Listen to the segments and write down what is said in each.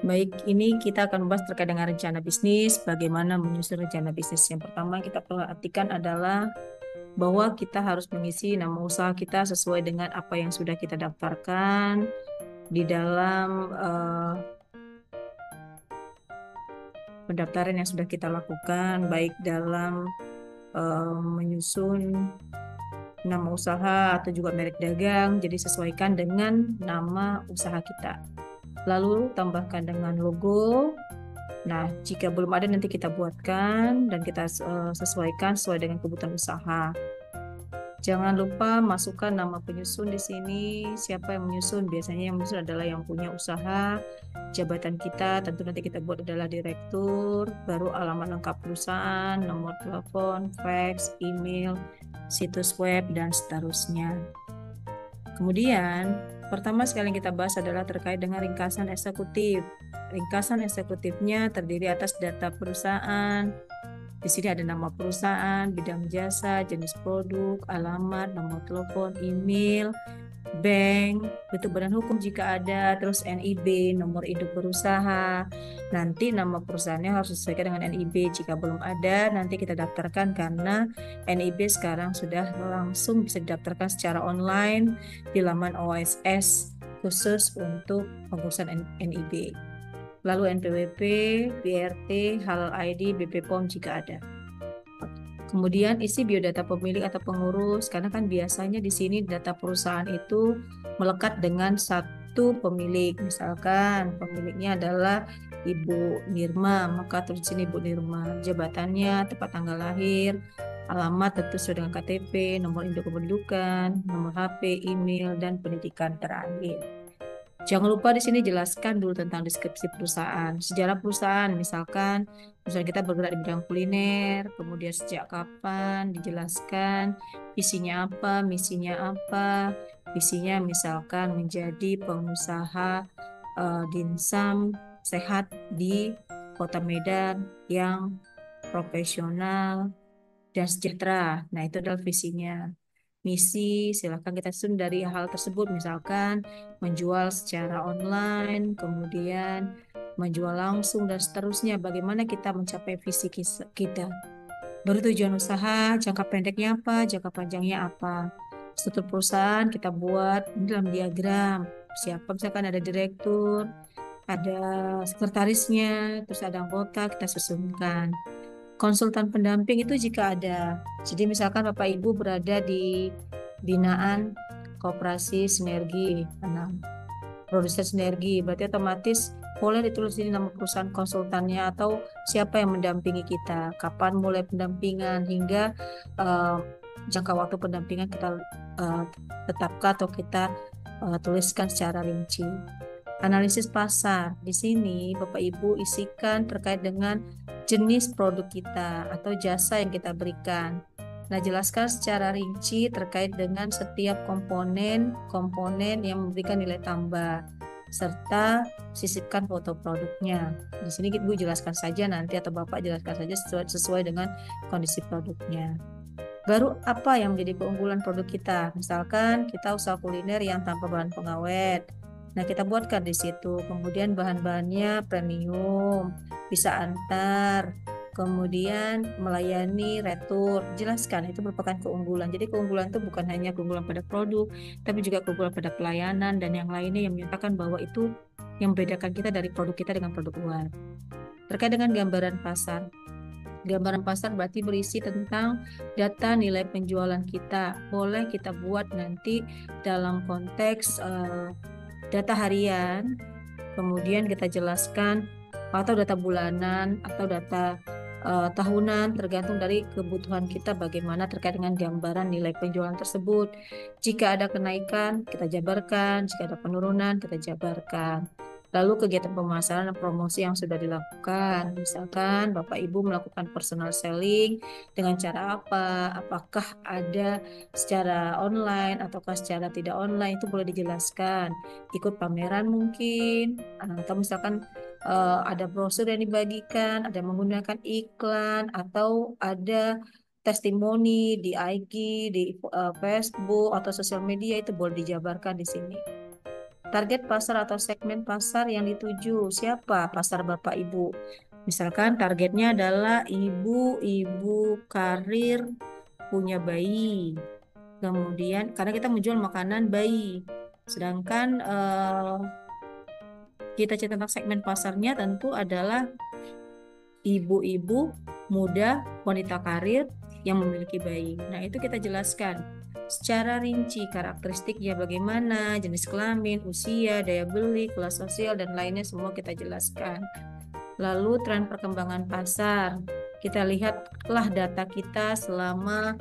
Baik, ini kita akan membahas terkait dengan rencana bisnis, bagaimana menyusun rencana bisnis. Yang pertama kita perhatikan adalah bahwa kita harus mengisi nama usaha kita sesuai dengan apa yang sudah kita daftarkan di dalam pendaftaran yang sudah kita lakukan, baik dalam menyusun nama usaha atau juga merek dagang. Jadi sesuaikan dengan nama usaha kita. Lalu tambahkan dengan logo. Nah, jika belum ada nanti kita buatkan dan kita sesuaikan sesuai dengan kebutuhan usaha. Jangan lupa masukkan nama penyusun di sini. Siapa yang menyusun? Biasanya yang menyusun adalah yang punya usaha. Jabatan kita tentu nanti kita buat adalah direktur, baru alamat lengkap perusahaan, nomor telepon, fax, email, situs web, dan seterusnya. Kemudian, pertama sekali yang kita bahas adalah terkait dengan ringkasan eksekutif. Ringkasan eksekutifnya terdiri atas data perusahaan. Di sini ada nama perusahaan, bidang jasa, jenis produk, alamat, nomor telepon, email, bank, bentuk badan hukum jika ada, terus NIB, nomor induk berusaha. Nanti nama perusahaannya harus disesuaikan dengan NIB. Jika belum ada, nanti kita daftarkan karena NIB sekarang sudah langsung bisa didaftarkan secara online di laman OSS khusus untuk pengurusan NIB. Lalu NPWP, BRT, Halal ID, BP POM jika ada. Kemudian isi biodata pemilik atau pengurus, karena kan biasanya di sini data perusahaan itu melekat dengan satu pemilik. Misalkan pemiliknya adalah Ibu Nirma, maka tulis di sini Ibu Nirma. Jabatannya, tempat tanggal lahir, alamat tentu sesuai dengan KTP, nomor induk kependudukan, nomor HP, email, dan pendidikan terakhir. Jangan lupa di sini jelaskan dulu tentang deskripsi perusahaan, sejarah perusahaan, misalnya kita bergerak di bidang kuliner, kemudian sejak kapan, dijelaskan visinya apa, misinya apa, visinya misalkan menjadi pengusaha dimsum sehat di Kota Medan yang profesional dan sejahtera. Nah, itu adalah visinya. Misi, silakan kita susun dari hal tersebut, misalkan menjual secara online, kemudian menjual langsung, dan seterusnya. Bagaimana kita mencapai visi kita. Baru tujuan usaha, jangka pendeknya apa, jangka panjangnya apa. Struktur perusahaan kita buat dalam diagram. Siapa, misalkan ada direktur, ada sekretarisnya, terus ada anggota, kita susunkan. Konsultan pendamping itu jika ada. Jadi misalkan Bapak Ibu berada di binaan Koperasi Sinergi, nah, produsen sinergi, berarti otomatis boleh ditulis di nama perusahaan konsultannya atau siapa yang mendampingi kita, kapan mulai pendampingan hingga eh, jangka waktu pendampingan kita eh, tetapkan atau kita tuliskan secara rinci. Analisis pasar. Di sini Bapak Ibu isikan terkait dengan jenis produk kita atau jasa yang kita berikan. Nah, jelaskan secara rinci terkait dengan setiap komponen yang memberikan nilai tambah serta sisipkan foto produknya. Di sini Ibu jelaskan saja nanti atau Bapak jelaskan saja sesuai dengan kondisi produknya. Baru apa yang menjadi keunggulan produk kita? Misalkan kita usaha kuliner yang tanpa bahan pengawet. Nah, kita buatkan di situ. Kemudian bahan-bahannya premium, bisa antar, kemudian melayani retur. Jelaskan itu merupakan keunggulan. Jadi keunggulan itu bukan hanya keunggulan pada produk, tapi juga keunggulan pada pelayanan dan yang lainnya yang menyatakan bahwa itu yang membedakan kita dari produk kita dengan produk luar. Terkait dengan gambaran pasar. Gambaran pasar berarti berisi tentang data nilai penjualan kita. Boleh kita buat nanti dalam konteks data harian, kemudian kita jelaskan atau data bulanan atau data tahunan tergantung dari kebutuhan kita bagaimana terkait dengan gambaran nilai penjualan tersebut. Jika ada kenaikan, kita jabarkan. Jika ada penurunan, kita jabarkan. Lalu kegiatan pemasaran dan promosi yang sudah dilakukan. Misalkan Bapak Ibu melakukan personal selling dengan cara apa? Apakah ada secara online ataukah secara tidak online, itu boleh dijelaskan. Ikut pameran mungkin, atau misalkan ada brosur yang dibagikan, ada menggunakan iklan, atau ada testimoni di IG, di Facebook, atau sosial media, itu boleh dijabarkan di sini. Target pasar atau segmen pasar yang dituju siapa? Pasar Bapak Ibu. Misalkan targetnya adalah ibu-ibu karir punya bayi. Kemudian karena kita menjual makanan bayi. Sedangkan kita tentang segmen pasarnya tentu adalah ibu-ibu muda, wanita karir yang memiliki bayi. Nah, itu kita jelaskan secara rinci karakteristiknya bagaimana, jenis kelamin, usia, daya beli, kelas sosial, dan lainnya semua kita jelaskan. Lalu tren perkembangan pasar. Kita lihatlah data kita selama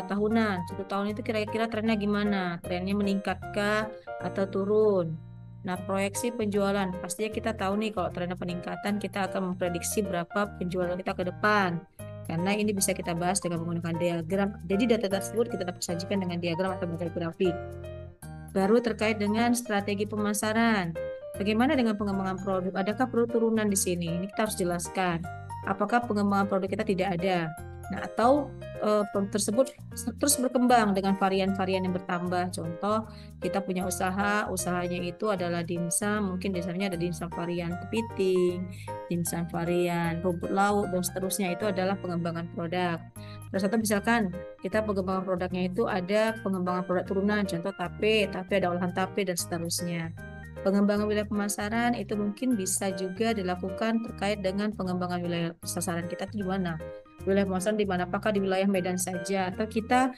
tahunan. 1 tahun itu kira-kira trennya gimana? Trennya meningkatkah atau turun? Nah, proyeksi penjualan. Pastinya kita tahu nih kalau trennya peningkatan, kita akan memprediksi berapa penjualan kita ke depan. Karena ini bisa kita bahas dengan menggunakan diagram. Jadi data tersebut kita dapat sajikan dengan diagram atau bentuk grafik. Baru terkait dengan strategi pemasaran. Bagaimana dengan pengembangan produk? Adakah perlu turunan di sini? Ini kita harus jelaskan. Apakah pengembangan produk kita tidak ada? Nah, atau produk tersebut terus berkembang dengan varian-varian yang bertambah. Contoh, kita punya usaha, usahanya itu adalah dimsum, mungkin misalnya ada dimsum varian kepiting, dimsum varian rumput laut, dan seterusnya. Itu adalah pengembangan produk. Terus atau misalkan kita pengembangan produknya itu ada pengembangan produk turunan, contoh tape ada olahan tape dan seterusnya. Pengembangan wilayah pemasaran itu mungkin bisa juga dilakukan terkait dengan pengembangan wilayah sasaran kita itu di mana. Wilayah pemasaran di mana? Apakah di wilayah Medan saja atau kita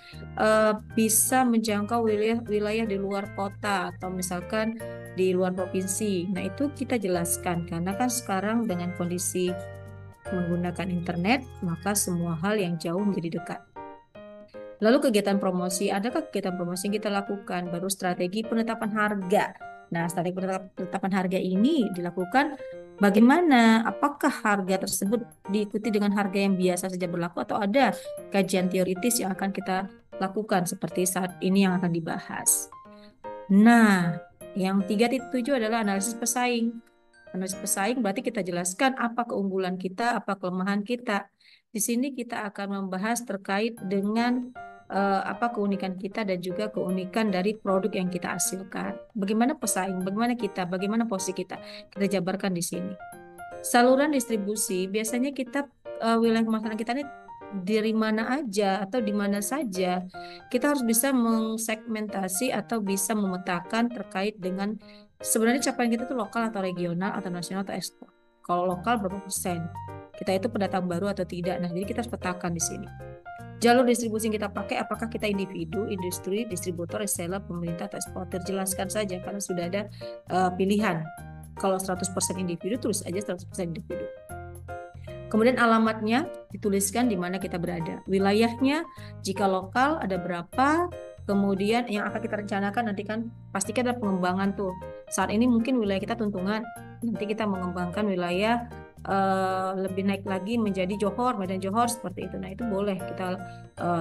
bisa menjangkau wilayah di luar kota atau misalkan di luar provinsi. Nah, itu kita jelaskan karena kan sekarang dengan kondisi menggunakan internet, maka semua hal yang jauh menjadi dekat. Lalu kegiatan promosi, adakah kegiatan promosi yang kita lakukan? Baru strategi penetapan harga. Nah, strategi penetapan harga ini dilakukan bagaimana? Apakah harga tersebut diikuti dengan harga yang biasa saja berlaku atau ada kajian teoritis yang akan kita lakukan seperti saat ini yang akan dibahas. Nah, yang 3.7 adalah analisis pesaing. Analisis pesaing berarti kita jelaskan apa keunggulan kita, apa kelemahan kita. Di sini kita akan membahas terkait dengan apa keunikan kita dan juga keunikan dari produk yang kita hasilkan. Bagaimana pesaing, bagaimana kita, bagaimana posisi kita. Kita jabarkan di sini. Saluran distribusi, biasanya kita wilayah pemasaran kita ini dari mana aja atau di mana saja. Kita harus bisa mengsegmentasi atau bisa memetakan terkait dengan sebenarnya capaian kita itu lokal atau regional atau nasional atau ekspor. Kalau lokal berapa persen? Kita itu pendatang baru atau tidak. Nah, jadi kita harus petakan di sini. Jalur distribusi yang kita pakai, apakah kita individu, industri, distributor, reseller, pemerintah, atau eksportir? Jelaskan saja karena sudah ada pilihan. Kalau 100% individu, tulis aja 100% individu. Kemudian alamatnya dituliskan di mana kita berada. Wilayahnya, jika lokal ada berapa, kemudian yang akan kita rencanakan nanti kan pastikan ada pengembangan tuh. Saat ini mungkin wilayah kita Tuntungan, nanti kita mengembangkan wilayah lebih naik lagi menjadi Johor, Medan Johor seperti itu. Nah, itu boleh kita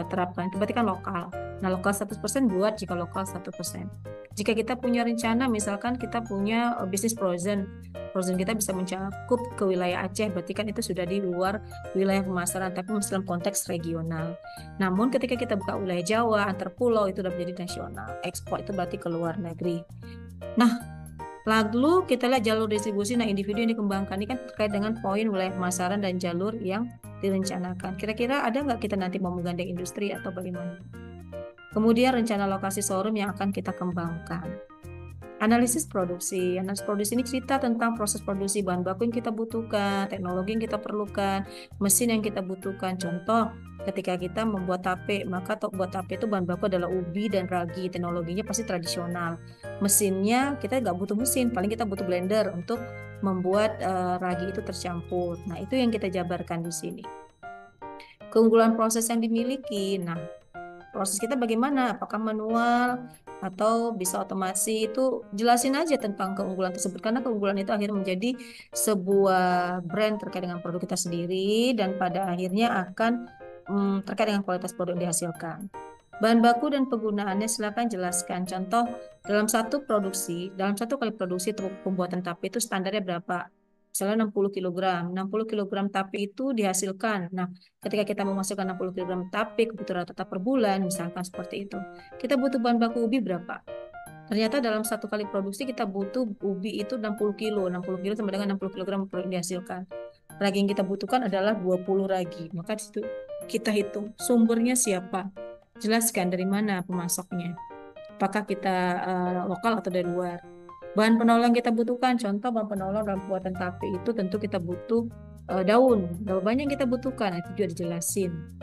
terapkan. Itu berarti kan lokal. Nah, lokal 100% buat jika lokal 100%. Jika kita punya rencana, misalkan kita punya bisnis frozen kita bisa mencakup ke wilayah Aceh, berarti kan itu sudah di luar wilayah pemasaran, tapi masih dalam konteks regional. Namun ketika kita buka wilayah Jawa, antar pulau, itu sudah menjadi nasional. Ekspor itu berarti ke luar negeri. Nah, lalu kita lihat jalur distribusi, nah individu yang dikembangkan ini kan terkait dengan poin wilayah pemasaran dan jalur yang direncanakan. Kira-kira ada nggak kita nanti mau menggandeng industri atau bagaimana? Kemudian rencana lokasi showroom yang akan kita kembangkan. Analisis produksi. Analisis produksi ini cerita tentang proses produksi, bahan baku yang kita butuhkan, teknologi yang kita perlukan, mesin yang kita butuhkan. Contoh, ketika kita membuat tape, maka buat tape itu bahan baku adalah ubi dan ragi. Teknologinya pasti tradisional. Mesinnya kita nggak butuh mesin, paling kita butuh blender untuk membuat ragi itu tercampur. Nah, itu yang kita jabarkan di sini. Keunggulan proses yang dimiliki. Nah, proses kita bagaimana? Apakah manual atau bisa otomasi? Itu jelasin aja tentang keunggulan tersebut karena keunggulan itu akhirnya menjadi sebuah brand terkait dengan produk kita sendiri dan pada akhirnya akan terkait dengan kualitas produk yang dihasilkan. Bahan baku dan penggunaannya silakan jelaskan. Contoh, dalam satu kali produksi untuk pembuatan tape itu standarnya berapa? Misalnya 60 kg. 60 kg tape itu dihasilkan. Nah, ketika kita memasukkan 60 kg tape kebutuhan tetap per bulan, misalkan seperti itu. Kita butuh bahan baku ubi berapa? Ternyata dalam satu kali produksi kita butuh ubi itu 60 kilo. 60 kilo sama dengan 60 kilogram produk yang dihasilkan. Ragi yang kita butuhkan adalah 20 ragi. Maka di situ kita hitung sumbernya siapa. Jelaskan dari mana pemasoknya. Apakah kita lokal atau dari luar. Bahan penolong kita butuhkan. Contoh bahan penolong dalam pembuatan tape itu tentu kita butuh daun. Berapa banyak yang kita butuhkan. Itu juga dijelasin.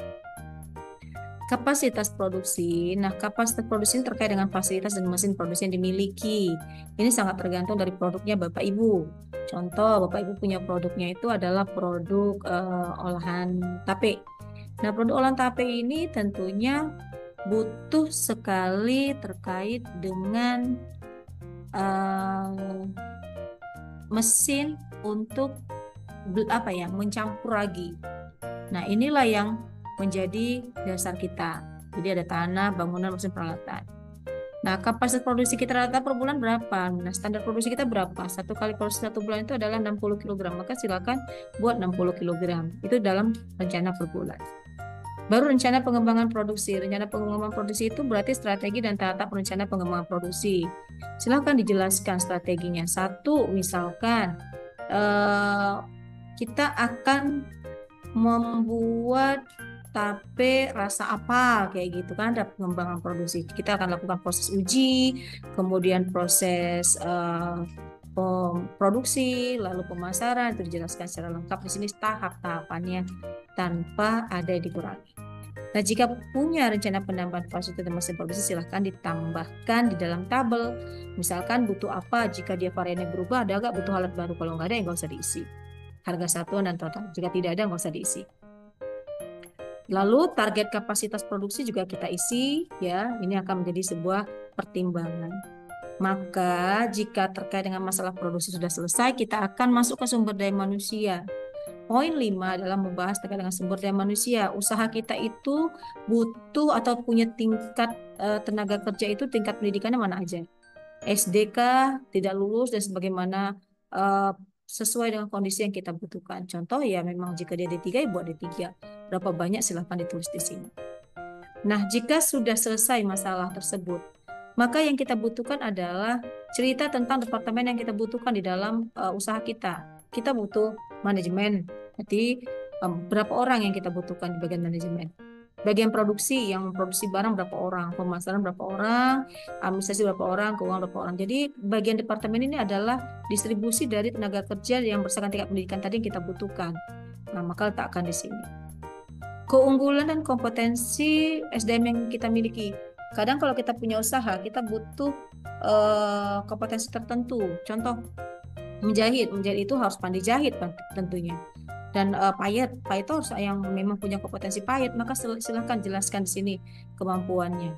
Kapasitas produksi. Nah, kapasitas produksi ini terkait dengan fasilitas dan mesin produksi yang dimiliki. Ini sangat tergantung dari produknya Bapak Ibu. Contoh, Bapak Ibu punya produknya itu adalah produk olahan tape. Nah, produk olahan tape ini tentunya butuh sekali terkait dengan mesin untuk mencampur ragi. Nah, inilah yang menjadi dasar kita. Jadi ada tanah, bangunan, mesin, peralatan. Nah, kapasitas produksi kita rata per bulan berapa? Nah, standar produksi kita berapa? Satu kali produksi satu bulan itu adalah 60 kg. Maka silakan buat 60 kg. Itu dalam rencana per bulan. Baru rencana pengembangan produksi. Rencana pengembangan produksi itu berarti strategi dan tahap rencana pengembangan produksi. Silakan dijelaskan strateginya. Satu, misalkan kita akan membuat tape rasa apa kayak gitu kan, ada pengembangan produksi. Kita akan lakukan proses uji, kemudian proses produksi, lalu pemasaran, itu dijelaskan secara lengkap di sini tahap-tahapannya tanpa ada yang dikurangi. Nah, jika punya rencana penambahan fasilitas dan mesin produksi, silahkan ditambahkan di dalam tabel. Misalkan butuh apa, jika dia variannya berubah, ada nggak butuh alat baru? Kalau nggak ada, ya nggak usah diisi. Harga satuan dan total. Jika tidak ada, nggak usah diisi. Lalu target kapasitas produksi juga kita isi, ya. Ini akan menjadi sebuah pertimbangan. Maka jika terkait dengan masalah produksi sudah selesai, kita akan masuk ke sumber daya manusia. Poin 5 adalah membahas terkait dengan sumber daya manusia. Usaha kita itu butuh atau punya tingkat tenaga kerja itu tingkat pendidikannya mana aja. SDK, tidak lulus, dan sebagaimana sesuai dengan kondisi yang kita butuhkan. Contoh ya memang jika dia D3 ya buat D3. Berapa banyak silahkan ditulis di sini. Nah, jika sudah selesai masalah tersebut, maka yang kita butuhkan adalah cerita tentang departemen yang kita butuhkan di dalam usaha kita. Kita butuh manajemen. Jadi berapa orang yang kita butuhkan di bagian manajemen. Bagian produksi, yang memproduksi barang berapa orang, pemasaran berapa orang, administrasi berapa orang, keuangan berapa orang. Jadi bagian departemen ini adalah distribusi dari tenaga kerja yang berdasarkan tingkat pendidikan tadi yang kita butuhkan. Nah, maka letakkan di sini. Keunggulan dan kompetensi SDM yang kita miliki. Kadang kalau kita punya usaha, kita butuh kompetensi tertentu. Contoh, menjahit itu harus pandai jahit tentunya. Dan payet itu harus yang memang punya kompetensi payet, maka silahkan jelaskan di sini kemampuannya.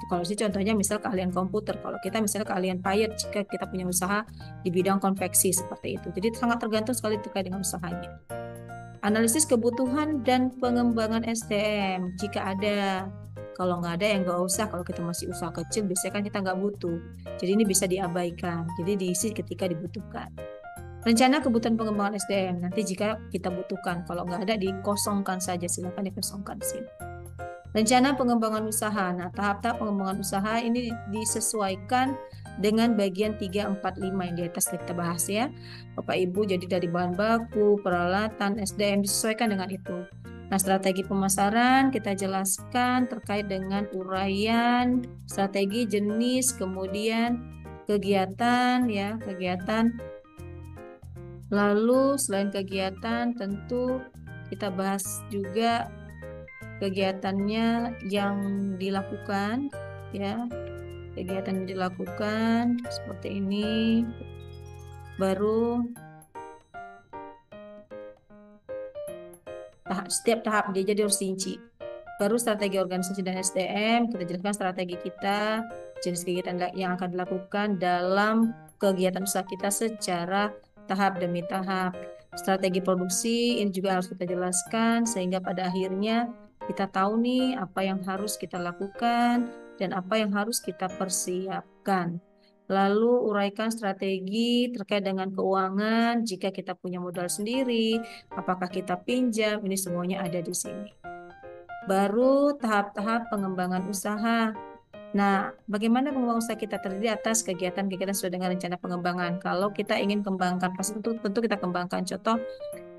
Kalau sih contohnya misal keahlian komputer, kalau kita misalnya keahlian payet jika kita punya usaha di bidang konveksi seperti itu. Jadi sangat tergantung sekali terkait dengan usahanya. Analisis kebutuhan dan pengembangan SDM jika ada. Kalau nggak ada ya nggak usah. Kalau kita masih usaha kecil biasanya kan kita nggak butuh. Jadi ini bisa diabaikan. Jadi diisi ketika dibutuhkan. Rencana kebutuhan pengembangan SDM nanti jika kita butuhkan. Kalau nggak ada dikosongkan saja, silakan dikosongkan di sini. Rencana pengembangan usaha. Nah, tahap-tahap pengembangan usaha ini disesuaikan dengan bagian 3, 4, 5 yang di atas kita bahas ya. Bapak Ibu, jadi dari bahan baku, peralatan, SDM disesuaikan dengan itu. Nah, strategi pemasaran kita jelaskan terkait dengan uraian, strategi, jenis, kemudian kegiatan ya, kegiatan. Lalu selain kegiatan tentu kita bahas juga kegiatannya yang dilakukan ya. Kegiatan yang dilakukan seperti ini. Baru setiap tahap dia jadi harus rinci. Baru strategi organisasi dan SDM, kita jelaskan strategi kita, jenis kegiatan yang akan dilakukan dalam kegiatan usaha kita secara tahap demi tahap. Strategi produksi ini juga harus kita jelaskan sehingga pada akhirnya kita tahu nih apa yang harus kita lakukan dan apa yang harus kita persiapkan. Lalu uraikan strategi terkait dengan keuangan jika kita punya modal sendiri, apakah kita pinjam, ini semuanya ada di sini. Baru tahap-tahap pengembangan usaha. Nah, bagaimana pengembangan usaha kita terdiri atas kegiatan-kegiatan sesuai dengan rencana pengembangan. Kalau kita ingin kembangkan, pasti tentu kita kembangkan. Contoh,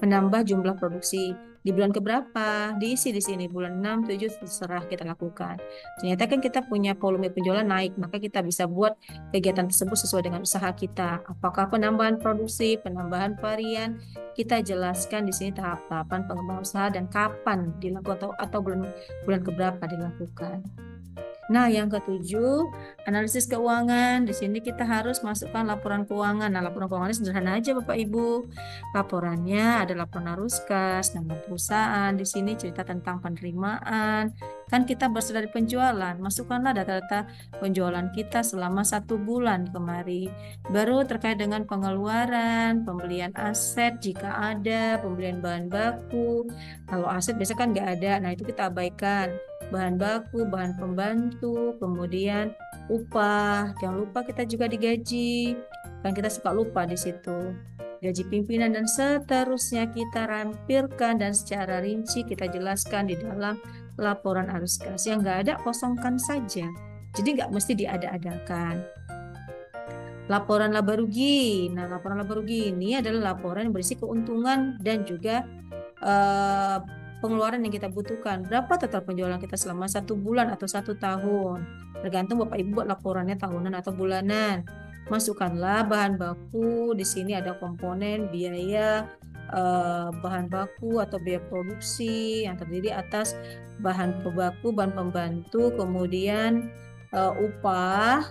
menambah jumlah produksi. Di bulan keberapa? Diisi di sini. Bulan 6, 7, terserah kita lakukan. Ternyata kan kita punya volume penjualan naik, maka kita bisa buat kegiatan tersebut sesuai dengan usaha kita. Apakah penambahan produksi, penambahan varian, kita jelaskan di sini tahap-tahapan pengembangan usaha dan kapan dilakukan atau bulan bulan keberapa dilakukan. Nah, yang ketujuh, analisis keuangan. Di sini kita harus masukkan laporan keuangan. Nah, laporan keuangannya sederhana aja, Bapak Ibu. Laporannya ada laporan arus kas, nama perusahaan. Di sini cerita tentang penerimaan. Kan kita berasal dari penjualan. Masukkanlah data-data penjualan kita selama 1 bulan kemarin. Baru terkait dengan pengeluaran, pembelian aset jika ada, pembelian bahan baku. Kalau aset biasanya kan nggak ada. Nah, itu kita abaikan. Bahan baku, bahan pembantu, kemudian upah. Jangan lupa kita juga digaji. Kan kita suka lupa di situ. Gaji pimpinan dan seterusnya kita rampirkan dan secara rinci kita jelaskan di dalam laporan arus kas. Yang nggak ada, kosongkan saja. Jadi nggak mesti diada-adakan. Laporan laba rugi. Nah, laporan laba rugi ini adalah laporan yang berisi keuntungan dan juga pengeluaran yang kita butuhkan. Berapa total penjualan kita selama 1 bulan atau 1 tahun. Tergantung Bapak Ibu buat laporannya tahunan atau bulanan. Masukkanlah bahan baku. Di sini ada komponen biaya bahan baku atau biaya produksi yang terdiri atas bahan baku, bahan pembantu, kemudian upah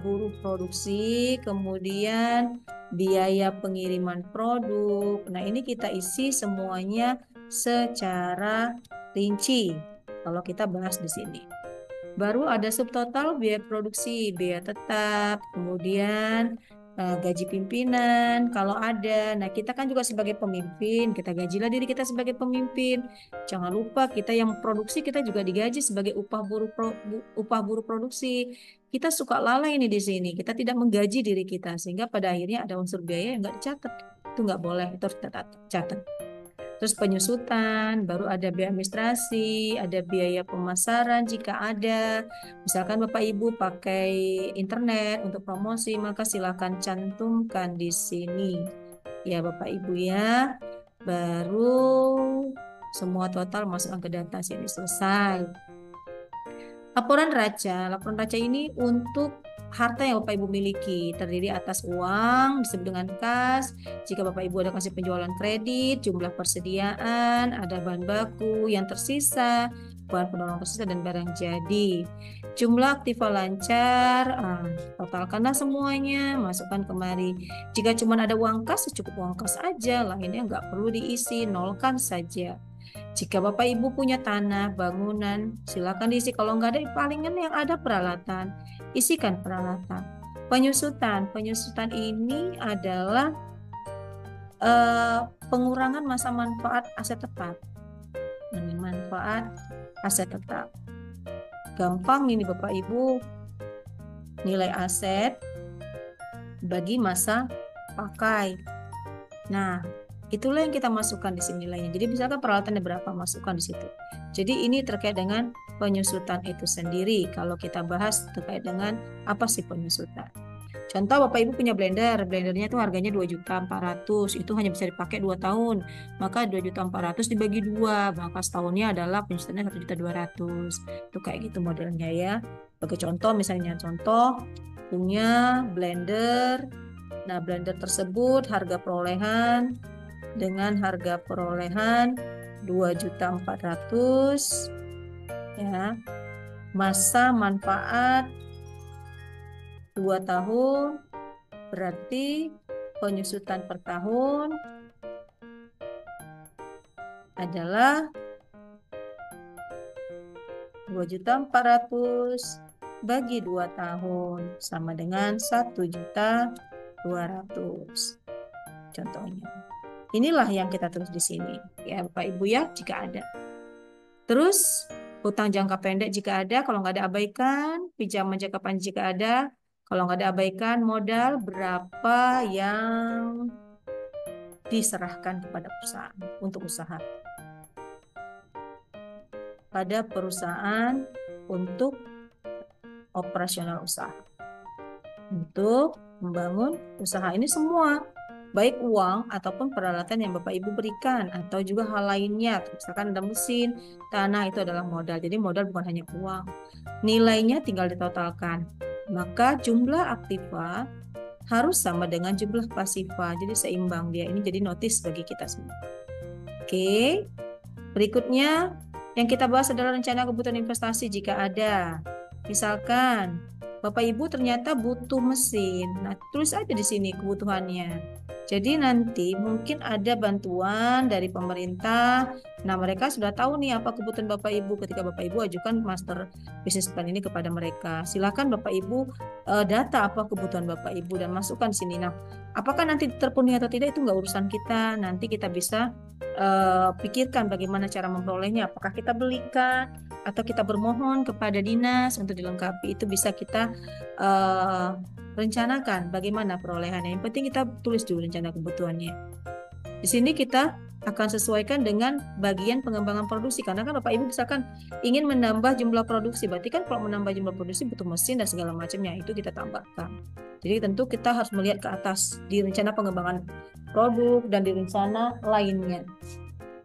buruh produksi, kemudian biaya pengiriman produk. Nah, ini kita isi semuanya secara rinci kalau kita bahas di sini. Baru ada subtotal biaya produksi, biaya tetap, kemudian gaji pimpinan kalau ada. Nah, kita kan juga sebagai pemimpin, kita gajilah diri kita sebagai pemimpin. Jangan lupa kita yang produksi kita juga digaji sebagai upah buruh produksi. Kita suka lalai ini di sini. Kita tidak menggaji diri kita sehingga pada akhirnya ada unsur biaya yang nggak dicatat. Itu nggak boleh, itu harus catat. Terus penyusutan, baru ada biaya administrasi, ada biaya pemasaran jika ada. Misalkan Bapak Ibu pakai internet untuk promosi, maka silakan cantumkan di sini. Ya Bapak Ibu ya. Baru semua total masukkan ke data sini selesai. Laporan raca ini untuk harta yang Bapak Ibu miliki terdiri atas uang disebut dengan kas. Jika Bapak Ibu ada kasih penjualan kredit, jumlah persediaan, ada bahan baku yang tersisa, bahan penolong tersisa dan barang jadi. Jumlah aktiva lancar, totalkanlah semuanya, masukkan kemari. Jika cuma ada uang kas, cukup uang kas aja, lainnya nggak perlu diisi, nolkan saja. Jika Bapak Ibu punya tanah, bangunan, silakan diisi. Kalau nggak ada, palingan yang ada peralatan. Isikan peralatan. Penyusutan ini adalah pengurangan masa manfaat aset tetap. Manfaat aset tetap. Gampang ini Bapak Ibu. Nilai aset bagi masa pakai. Nah, itulah yang kita masukkan di sini nilainya. Jadi misalkan peralatannya berapa, masukkan di situ. Jadi ini terkait dengan penyusutan itu sendiri. Kalau kita bahas terkait dengan apa sih penyusutan. Contoh Bapak Ibu punya blender. Blendernya itu harganya 2.400.000. Itu hanya bisa dipakai 2 tahun. Maka 2.400.000 dibagi 2. Maka setahunnya adalah penyusutannya 1.200.000. Itu kayak gitu modelnya ya. Bagi contoh misalnya punya blender. Nah, blender tersebut harga perolehan dengan harga perolehan 2.400.000 ya. Masa manfaat 2 tahun, berarti penyusutan per tahun adalah 2.400.000 bagi 2 tahun sama dengan 1.200.000. Contohnya. Inilah yang kita tulis di sini, ya Bapak Ibu ya, jika ada. Terus hutang jangka pendek jika ada, kalau nggak ada abaikan. Pinjaman jangka panjang jika ada, kalau nggak ada abaikan. Modal berapa yang diserahkan kepada perusahaan untuk usaha. Pada perusahaan untuk operasional usaha. Untuk membangun usaha ini semua, baik uang ataupun peralatan yang Bapak Ibu berikan, atau juga hal lainnya. Misalkan ada mesin, tanah, itu adalah modal. Jadi modal bukan hanya uang. Nilainya tinggal ditotalkan. Maka jumlah aktiva harus sama dengan jumlah pasifa. Jadi seimbang dia. Ini jadi notis bagi kita semua. Oke. Berikutnya yang kita bahas adalah rencana kebutuhan investasi jika ada. Misalkan Bapak Ibu ternyata butuh mesin. Nah, tulis aja di sini kebutuhannya. Jadi nanti mungkin ada bantuan dari pemerintah. Nah, mereka sudah tahu nih apa kebutuhan Bapak Ibu ketika Bapak Ibu ajukan master business plan ini kepada mereka. Silakan Bapak Ibu data apa kebutuhan Bapak Ibu dan masukkan di sini. Nah, apakah nanti terpenuhi atau tidak itu nggak urusan kita. Nanti kita bisa pikirkan bagaimana cara memperolehnya. Apakah kita belikan atau kita bermohon kepada dinas untuk dilengkapi. Itu bisa kita rencanakan bagaimana perolehannya. Yang penting kita tulis dulu rencana kebutuhannya. Di sini kita akan sesuaikan dengan bagian pengembangan produksi. Karena kan Bapak Ibu misalkan ingin menambah jumlah produksi. Berarti kan kalau menambah jumlah produksi butuh mesin dan segala macamnya. Itu kita tambahkan. Jadi tentu kita harus melihat ke atas di rencana pengembangan produk dan di rencana lainnya.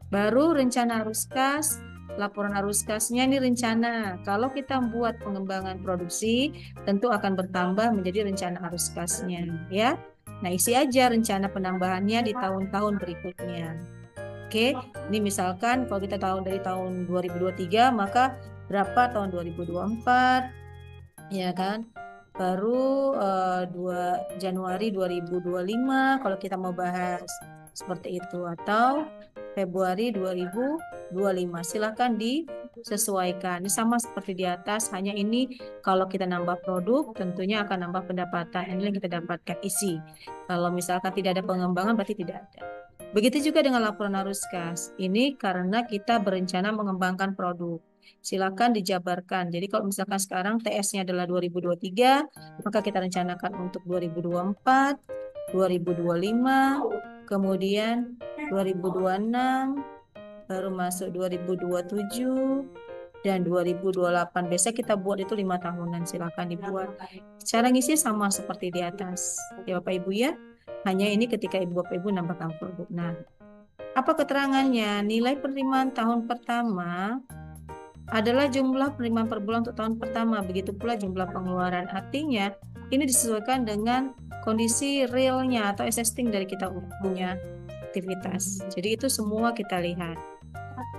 Baru rencana arus kas. Laporan arus kasnya ini rencana. Kalau kita buat pengembangan produksi, tentu akan bertambah menjadi rencana arus kasnya, ya. Nah, isi aja rencana penambahannya di tahun-tahun berikutnya. Oke, ini misalkan kalau kita dari tahun 2023, maka berapa tahun 2024, ya kan? Baru 2 Januari 2025 kalau kita mau bahas seperti itu, atau Februari 2025. Silahkan disesuaikan. Ini sama seperti di atas, hanya ini kalau kita nambah produk tentunya akan nambah pendapatan. Ini yang kita dapatkan isi. Kalau misalkan tidak ada pengembangan berarti tidak ada. Begitu juga dengan laporan arus kas. Ini karena kita berencana mengembangkan produk. Silakan dijabarkan. Jadi kalau misalkan sekarang TS-nya adalah 2023, maka kita rencanakan untuk 2024, 2025, kemudian 2026, baru masuk 2027 dan 2028. Biasanya kita buat itu 5 tahunan. Silakan dibuat. Cara ngisi sama seperti di atas, ya Bapak Ibu ya. Hanya ini ketika Bapak Ibu nambahkan produk. Nah, apa keterangannya? Nilai penerimaan tahun pertama adalah jumlah penerimaan per bulan untuk tahun pertama. Begitu pula jumlah pengeluaran. Artinya ini disesuaikan dengan kondisi realnya atau existing dari kita punya aktivitas. Jadi itu semua kita lihat.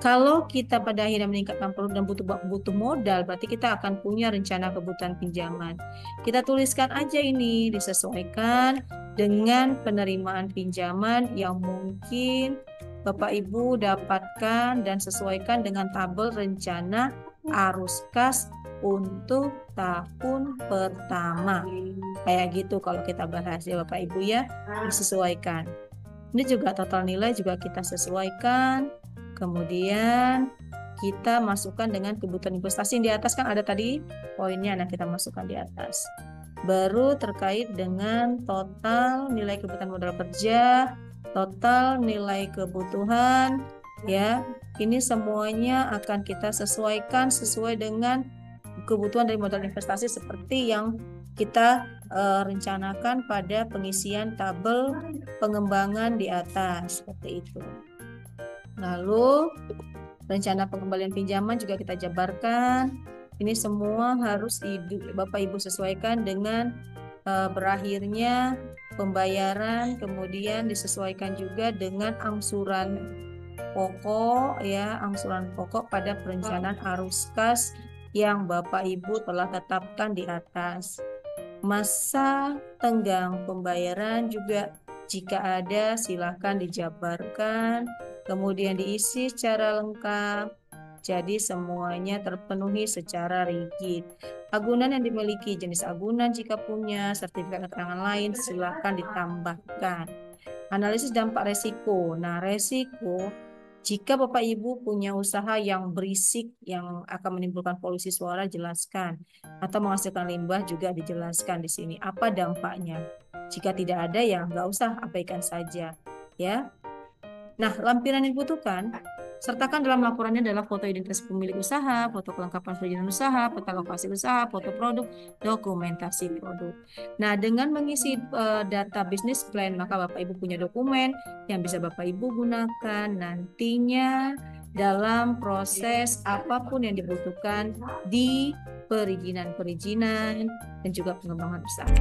Kalau kita pada akhirnya meningkatkan produk dan butuh modal, berarti kita akan punya rencana kebutuhan pinjaman. Kita tuliskan aja ini, disesuaikan dengan penerimaan pinjaman yang mungkin Bapak Ibu dapatkan dan sesuaikan dengan tabel rencana arus kas untuk tahun pertama. Kayak gitu kalau kita bahas ya Bapak Ibu ya, disesuaikan. Ini juga total nilai juga kita sesuaikan. Kemudian kita masukkan dengan kebutuhan investasi. Yang di atas kan ada tadi poinnya, nah kita masukkan di atas. Baru terkait dengan total nilai kebutuhan modal kerja, total nilai kebutuhan, ya. Ini semuanya akan kita sesuaikan sesuai dengan kebutuhan dari modal investasi seperti yang kita rencanakan pada pengisian tabel pengembangan di atas, seperti itu. Lalu rencana pengembalian pinjaman juga kita jabarkan. Ini semua harus Bapak Ibu sesuaikan dengan berakhirnya pembayaran, kemudian disesuaikan juga dengan angsuran pokok ya, angsuran pokok pada perencanaan arus kas yang Bapak Ibu telah tetapkan di atas. Masa tenggang pembayaran juga jika ada silakan dijabarkan, kemudian diisi secara lengkap. Jadi semuanya terpenuhi secara rigid. Agunan yang dimiliki, jenis agunan jika punya, sertifikat keterangan lain silakan ditambahkan. Analisis dampak resiko. Nah, resiko jika Bapak Ibu punya usaha yang berisik, yang akan menimbulkan polusi suara, jelaskan. Atau menghasilkan limbah juga dijelaskan di sini. Apa dampaknya? Jika tidak ada ya nggak usah, abaikan saja. Ya. Nah, lampiran yang dibutuhkan Sertakan dalam laporannya adalah foto identitas pemilik usaha, foto kelengkapan perizinan usaha, peta lokasi usaha, foto produk, dokumentasi produk. Nah, dengan mengisi data business plan, maka Bapak Ibu punya dokumen yang bisa Bapak Ibu gunakan nantinya dalam proses apapun yang dibutuhkan di perizinan-perizinan dan juga pengembangan usaha.